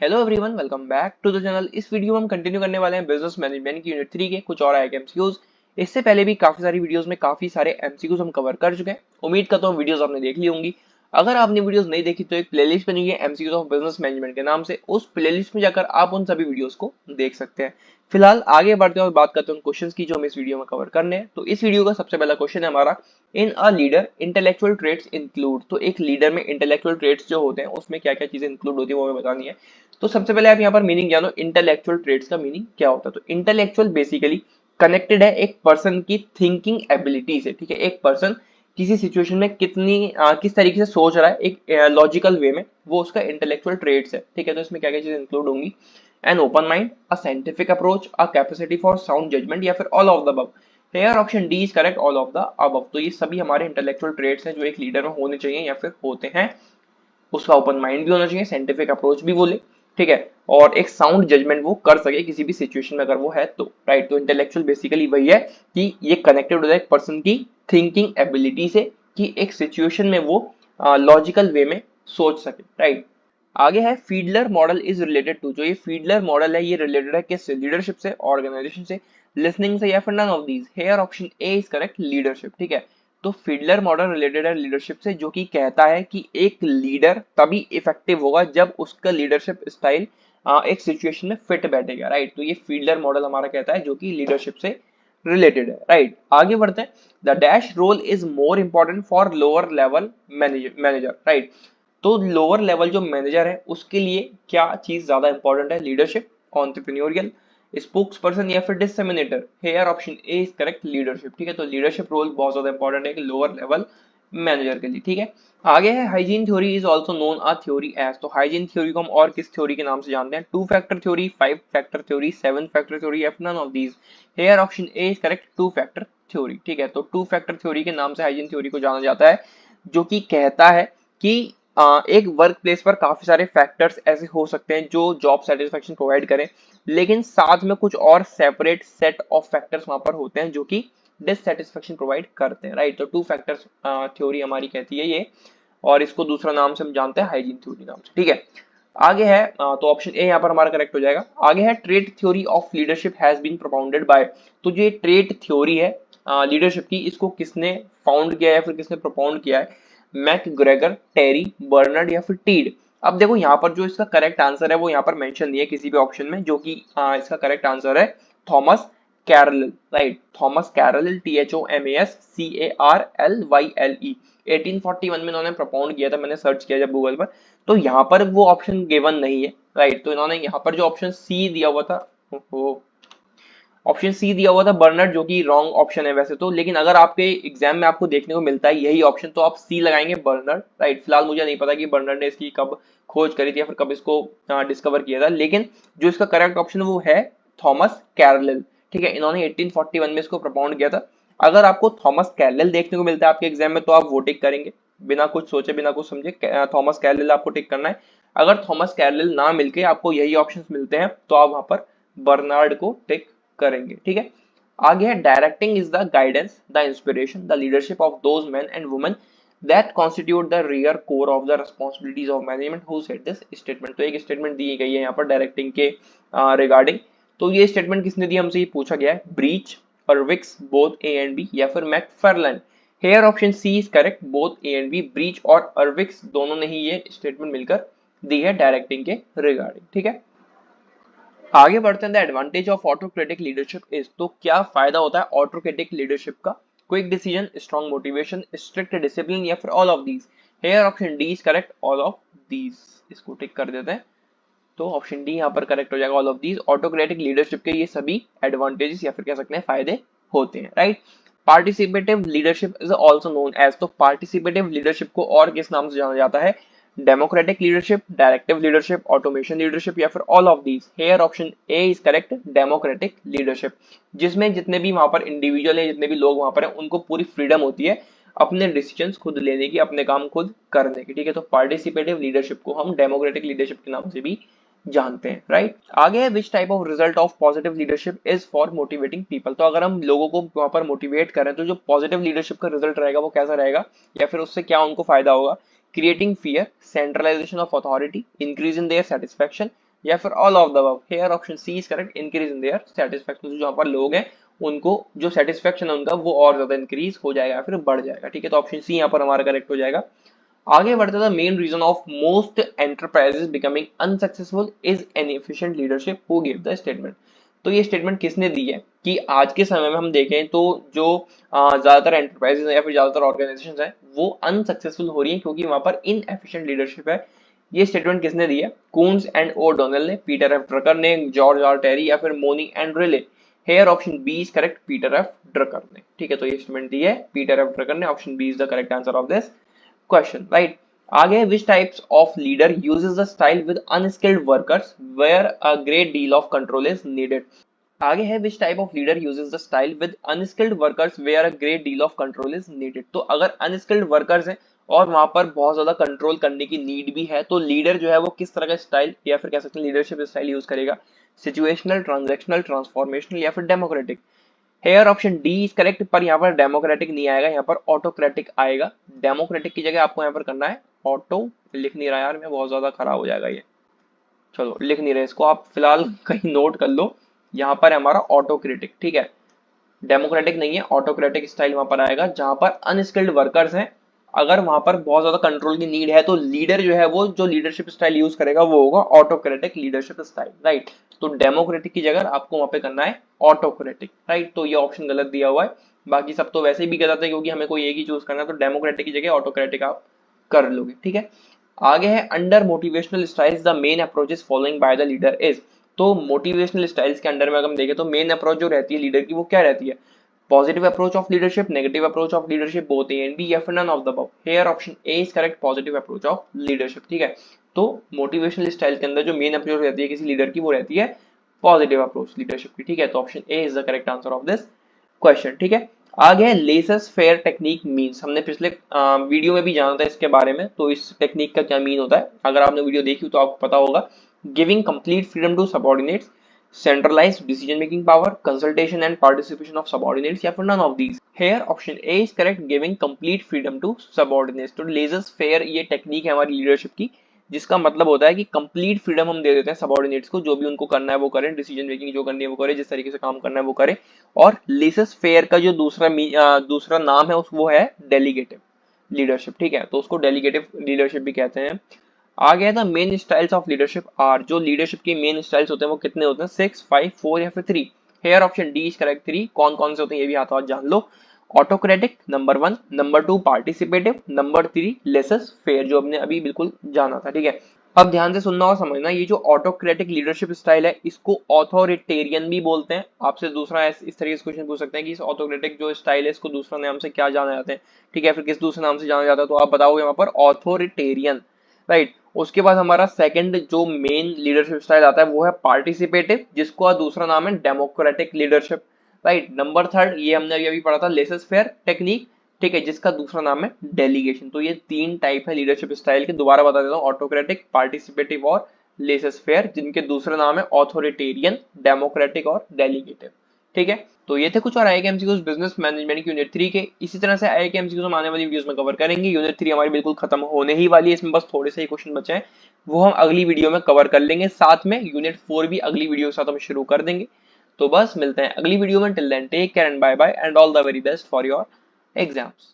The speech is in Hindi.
Hello everyone, welcome back to the channel. इस वीडियो में हम कंटिन्यू करने वाले हैं बिजनेस मैनेजमेंट की यूनिट 3 के कुछ और आए एमसीक्यूज। इससे पहले भी काफी सारी वीडियोस में काफी सारे एमसीक्यूज हम कवर कर चुके हैं। उम्मीद करता हूँ वीडियोस आपने देख ली होंगी। अगर आपने वीडियोस नहीं देखी तो एक प्लेलिस्ट बनी हुई है एमसीक्यूज ऑफ बिजनेस मैनेजमेंट के नाम से, उस प्लेलिस्ट में जाकर आप उन सभी वीडियोस को देख सकते हैं। फिलहाल आगे बढ़ते हैं और बात करते हैं उन क्वेश्चंस की जो हम इस वीडियो में कवर करने हैं। तो इस वीडियो का सबसे पहला क्वेश्चन है हमारा, in a leader intellectual traits include. तो एक लीडर में इंटेलेक्चुअल ट्रेड्स जो होते हैं उसमें क्या क्या चीजें इंक्लूड होती है वो हमें बतानी है। तो सबसे पहले आप यहाँ पर मीनिंग जानो, इंटेलेक्चुअल ट्रेड्स का मीनिंग क्या होता है। तो इंटेलेक्चुअल बेसिकली कनेक्टेड है एक पर्सन की थिंकिंग एबिलिटी से। ठीक है, एक पर्सन किसी सिचुएशन में किस तरीके से सोच रहा है एक लॉजिकल वे में, वो उसका इंटेलेक्चुअल ट्रेड्स है। ठीक है, तो इसमें क्या क्या चीजें इंक्लूड होंगी, an open mind, a scientific approach, a capacity for sound judgement, या फिर all of the above. Here option D is correct, all of the above. तो ये सभी हमारे इंटेलेक्चुअल ट्रेड्स हैं जो एक लीडर में होने चाहिए या फिर होते हैं। उसका ओपन माइंड भी होना चाहिए, साइंटिफिक अप्रोच भी बोले, ठीक है, और एक साउंड जजमेंट वो कर सके किसी भी सिचुएशन में अगर वो है तो। राइट, तो इंटेलेक्चुअल बेसिकली वही है कि ये कनेक्टेड होता है एक पर्सन की थिंकिंग एबिलिटी से कि एक सिचुएशन में वो लॉजिकल वे में सोच सके। राइट, आगे है फीडलर मॉडल इज रिलेटेड टू। जो ये फीडलर मॉडल है ये रिलेटेड है किससे, लीडरशिप से, ऑर्गेनाइजेशन से, लिसनिंग से, या फिर none of these. Here option A is correct, leadership. ठीक है, तो फीडलर मॉडल रिलेटेड है लीडरशिप से, जो कि कहता है कि एक लीडर तभी इफेक्टिव होगा जब उसका लीडरशिप स्टाइल एक सिचुएशन में फिट बैठेगा। राइट, तो ये फीडलर मॉडल हमारा कहता है जो कि लीडरशिप से रिलेटेड है। राइट, आगे बढ़ते हैं। The dash role is more important for lower level manager. Right, तो लोअर लेवल जो मैनेजर है उसके लिए क्या चीज ज्यादा इंपॉर्टेंट है, लीडरशिप, ऑन्टरप्रेन्योरियल, स्पोक्स पर्सन, या फिर disseminator. Here option A is correct, leadership. ठीक है, तो लीडरशिप रोल बहुत ज्यादा इंपॉर्टेंट है कि लोअर लेवल मैनेजर के लिए। ठीक है, आगे है hygiene theory is also known a theory as. तो हाइजीन थ्योरी को हम और किस थ्योरी के नाम से जानते हैं, two factor theory, five factor theory, seven factor theory, या none of these. Here option A is correct, two factor theory. ठीक है, तो टू फैक्टर थ्योरी के नाम से हाइजीन थ्योरी को जाना जाता है, जो कि कहता है कि एक वर्क प्लेस पर काफी सारे फैक्टर्स ऐसे हो सकते हैं जो जॉब सेटिस्फेक्शन प्रोवाइड करें, लेकिन साथ में कुछ और सेपरेट सेट ऑफ फैक्टर्स वहां पर होते हैं जो कि डिससेटिस्फेक्शन प्रोवाइड करते हैं। राइट, तो टू फैक्टर्स थ्योरी हमारी कहती है ये, और इसको दूसरा नाम से हम जानते हैं हाइजीन थ्योरी नाम से। ठीक है, आगे है तो ऑप्शन ए यहाँ पर हमारा करेक्ट हो जाएगा। आगे है trait theory of leadership has been propounded by. तो जो ये ट्रेट थ्योरी है लीडरशिप की, इसको किसने फाउंड किया है या फिर किसने प्रोपाउंड किया है, मैकग्रेगर, टेरी, बर्नर्ड, या फिर टीड। अब देखो यहाँ पर जो इसका करेक्ट आंसर है वो यहाँ पर मेंशन नहीं है किसी भी ऑप्शन में, जो कि इसका करेक्ट आंसर है Thomas Carlyle. Right, Thomas Carlyle, THOMASCARLYLE। 1841 में इन्होंने प्रपोन्ड किया था, मैंने सर्च किया जब गूगल पर, तो यहाँ पर वो ऑप्शन गिवन नहीं है। राइट, तो इन्होंने यहाँ पर जो ऑप्शन सी दिया हुआ था, ऑप्शन सी दिया हुआ था बर्नर्ड, जो कि रॉन्ग ऑप्शन है वैसे तो, लेकिन अगर आपके एग्जाम में आपको देखने को मिलता है यही ऑप्शन तो आप सी लगाएंगे, बर्नर्ड। राइट, फिलहाल मुझे नहीं पता कि बर्नर्ड ने इसकी कब खोज करी थी या फिर कब इसको डिस्कवर किया था, लेकिन जो इसका करेक्ट ऑप्शन वो है थॉमस कैरल। ठीक है, इन्होंने 1841 में इसको प्रपोन्ड किया था। अगर आपको थॉमस कैरल देखने को मिलता है आपके एग्जाम में तो आप वो टिक करेंगे, बिना कुछ सोचे बिना कुछ समझे थॉमस कैरल आपको टिक करना है। अगर थॉमस कैरल ना मिलके आपको यही ऑप्शंस मिलते हैं तो आप वहां पर बर्नार्ड को टिक करेंगे। ठीक है, आगे है directing is the guidance, the inspiration, the leadership of those man and women that constitute the rear core of the responsibilities of management who said this statement. तो एक स्टेटमेंट दी गई है यहाँ पर डायरेक्टिंग के रिगार्डिंग। तो ये स्टेटमेंट किसने दी, हमसे ये पूछा गया है, Brech, Urwick, both A and B, या फिर McFarland. Here option C is correct, both A and B, Brech और अर्विक्स दोनों ने ही ये स्टेटमेंट मिलकर दी है डायरेक्टिंग के रिगार्डिंग। ठीक है, आगे बढ़ते हैं। The advantage of autocratic leadership is. तो क्या फायदा होता है ऑटोक्रेटिक लीडरशिप का, quick decision, strong motivation, strict discipline, या फिर all of these. Here option D is correct, all of these. इसको टिक कर देते हैं, तो ऑप्शन डी यहाँ पर करेक्ट हो जाएगा, all of these. Autocratic leadership के ये सभी एडवांटेजेस या फिर कह सकते हैं फायदे होते हैं। Right, participative leadership is also known as. तो पार्टिसिपेटिव लीडरशिप को और किस नाम से जाना जाता है, democratic leadership, directive leadership, automation leadership, या फिर all of these. Here option A is correct, democratic leadership, जिसमें जितने भी वहां पर इंडिविजुअल है, जितने भी लोग वहां पर हैं, उनको पूरी फ्रीडम होती है अपने डिसीजंस खुद लेने की, अपने काम खुद करने की। ठीक है, तो पार्टिसिपेटिव लीडरशिप को हम डेमोक्रेटिक लीडरशिप के नाम से भी जानते हैं। राइट, आगे है which type of result of positive leadership is for motivating people. तो अगर हम लोगों को वहां पर मोटिवेट करें तो जो पॉजिटिव लीडरशिप का रिजल्ट रहेगा वो कैसा रहेगा, या फिर उससे क्या उनको फायदा होगा, creating fear, centralisation of authority, increase in their satisfaction, या फिर all of the above. Here option C is correct, increase in their satisfaction. जो यहाँ पर लोग हैं उनको जो सेटिस्फेक्शन है उनका वो और ज्यादा इंक्रीज हो जाएगा, फिर बढ़ जाएगा। ठीक है, तो ऑप्शन सी यहाँ पर हमारा करेक्ट हो जाएगा। आगे बढ़ते the main reason of most enterprises becoming unsuccessful is inefficient leadership, who give the statement. तो ये स्टेटमेंट किसने दी है कि आज के समय में हम देखें तो जो ज्यादातर एंटरप्राइजेस या फिर ज्यादातर ऑर्गेनाइजेशंस हैं वो अनसक्सेसफुल हो रही हैं क्योंकि वहां पर इनएफिशिएंट लीडरशिप है। ये स्टेटमेंट किसने दी है? कून्स एंड ओ डोनेल ने, पीटर एफ ड्रकर ने, जॉर्ज आर टेरी या फिर Mooney and Reiley. Here option B is correct, Peter F Drucker ने। ठीक है, तो ये स्टेटमेंट दी है पीटर एफ ड्रकर ने। Option B is the correct answer of this question, right. आगे which types of leader uses the style with unskilled workers where a great deal of control is needed। आगे है which type of leader uses the style with unskilled workers where a great deal of control is needed। तो अगर unskilled workers हैं और वहां पर बहुत ज्यादा कंट्रोल करने की नीड भी है तो लीडर जो है वो किस तरह का स्टाइल या फिर कह सकते हैं लीडरशिप स्टाइल यूज करेगा? सिचुएशनल, ट्रांजैक्शनल, ट्रांसफॉर्मेशनल या फिर democratic. Hair option D is correct, पर यहाँ पर डेमोक्रेटिक नहीं आएगा, यहाँ पर ऑटोक्रेटिक आएगा। डेमोक्रेटिक की जगह आपको यहाँ पर करना है ऑटो। लिख नहीं रहा यार मैं, बहुत ज्यादा खराब हो जाएगा ये। चलो लिख नहीं रहे इसको, आप फिलहाल कहीं नोट कर लो। यहाँ पर है हमारा ऑटोक्रेटिक। ठीक है, डेमोक्रेटिक नहीं है, ऑटोक्रेटिक स्टाइल वहां पर आएगा जहां पर अनस्किल्ड वर्कर्स हैं। अगर वहां पर बहुत ज्यादा कंट्रोल की नीड है तो लीडर जो है वो जो लीडरशिप स्टाइल यूज करेगा वो होगा ऑटोक्रेटिक लीडरशिप स्टाइल, राइट। तो डेमोक्रेटिक की जगह आपको वहां पे करना है ऑटोक्रेटिक, राइट। तो ये ऑप्शन गलत दिया हुआ है, बाकी सब तो वैसे भी गलत है क्योंकि हमें कोई एक ही चूज करना है। तो डेमोक्रेटिक की जगह ऑटोक्रेटिक आप कर लोगे। ठीक है, आगे है under motivational styles the main approaches following by the leader is. तो मोटिवेशनल स्टाइल्स के अंडर में अगर हम देखें तो मेन अप्रोच जो रहती है लीडर की वो क्या रहती है? Positive approach of leadership, negative approach of leadership, both A and B या फिर none of the above. Here option A is correct, positive approach of leadership. ठीक है, तो मोटिवेशनल स्टाइल के अंदर जो मेन अप्रोच रहती है किसी लीडर की वो रहती है पॉजिटिव अप्रोच लीडरशिप की। ठीक है, तो option A is the correct answer of this question. ठीक है, आगे लेसस फेयर टेक्निक मीन्स। हमने पिछले वीडियो में भी जाना था इसके बारे में, तो इस टेक्निक का क्या मीन होता है? अगर आपने वीडियो देखी तो आपको पता होगा। Giving complete freedom to subordinates, centralized decision making power, consultation and participation of subordinates या फिर none of these। Here option A is correct, giving complete freedom to subordinates। तो laissez faire ये टेक्निक है हमारी लीडरशिप की जिसका मतलब होता है कि कंप्लीट फ्रीडम हम दे देते हैं सबऑर्डिनेट्स को, जो भी उनको करना है वो करें, डिसीजन मेकिंग जो करनी है वो करे, जिस तरीके से काम करना है वो करे। और लेसेस फेयर का जो दूसरा नाम है वो है डेलीगेटिव लीडरशिप। ठीक है, तो उसको डेलीगेटिव लीडरशिप भी कहते हैं। आ गया था main styles of leadership are. जो लीडरशिप के मेन स्टाइल्स होते हैं वो कितने होते हैं? 6, 5, 4 या फिर 3। Hair option D is correct, 3। कौन कौन से होते हैं ये भी हाथों हाथ जान लो। Autocratic number 1, number 2 participative, number 3 laissez faire, जो हमने अभी बिल्कुल जाना था। ठीक है, अब ध्यान से सुनना और समझना, ये जो ऑटोक्रेटिक लीडरशिप स्टाइल है इसको ऑथोरिटेरियन भी बोलते हैं। आपसे दूसरा इस तरीके से क्वेश्चन पूछ सकते हैं कि इस ऑटोक्रेटिक जो स्टाइल है इसको दूसरा नाम से क्या जाना जाता है? ठीक है, फिर किस दूसरे नाम से जाना जाता है तो आप बताओगे वहां पर ऑथोरिटेरियन, राइट। उसके बाद हमारा सेकंड जो मेन लीडरशिप स्टाइल आता है वो है पार्टिसिपेटिव, जिसको दूसरा नाम है democratic leadership, right. Number third ये हमने अभी पढ़ा था लेसस फेयर टेक्निक, ठीक है, जिसका दूसरा नाम है डेलीगेशन। तो ये 3 टाइप है लीडरशिप स्टाइल के, दोबारा बता देता हूँ, ऑटोक्रेटिक, पार्टिसिपेटिव और लेसस फेयर, जिनके दूसरे नाम है ऑथोरिटेरियन, डेमोक्रेटिक और डेलीगेटिव। ठीक है, तो ये थे कुछ और आएगा एमसीक्यूज बिजनेस मैनेजमेंट की यूनिट 3 के। इसी तरह से आएगा एमसीक्यूज हम आने वाली वीडियोस में कवर करेंगे। यूनिट 3 हमारी बिल्कुल खत्म होने ही वाली है, इसमें बस थोड़े से ही क्वेश्चन बचे हैं, वो हम अगली वीडियो में कवर कर लेंगे। साथ में यूनिट 4 भी अगली वीडियो के साथ हम शुरू कर देंगे। तो बस मिलते हैं अगली वीडियो में। Till then take care and bye bye and all the very best for your exams.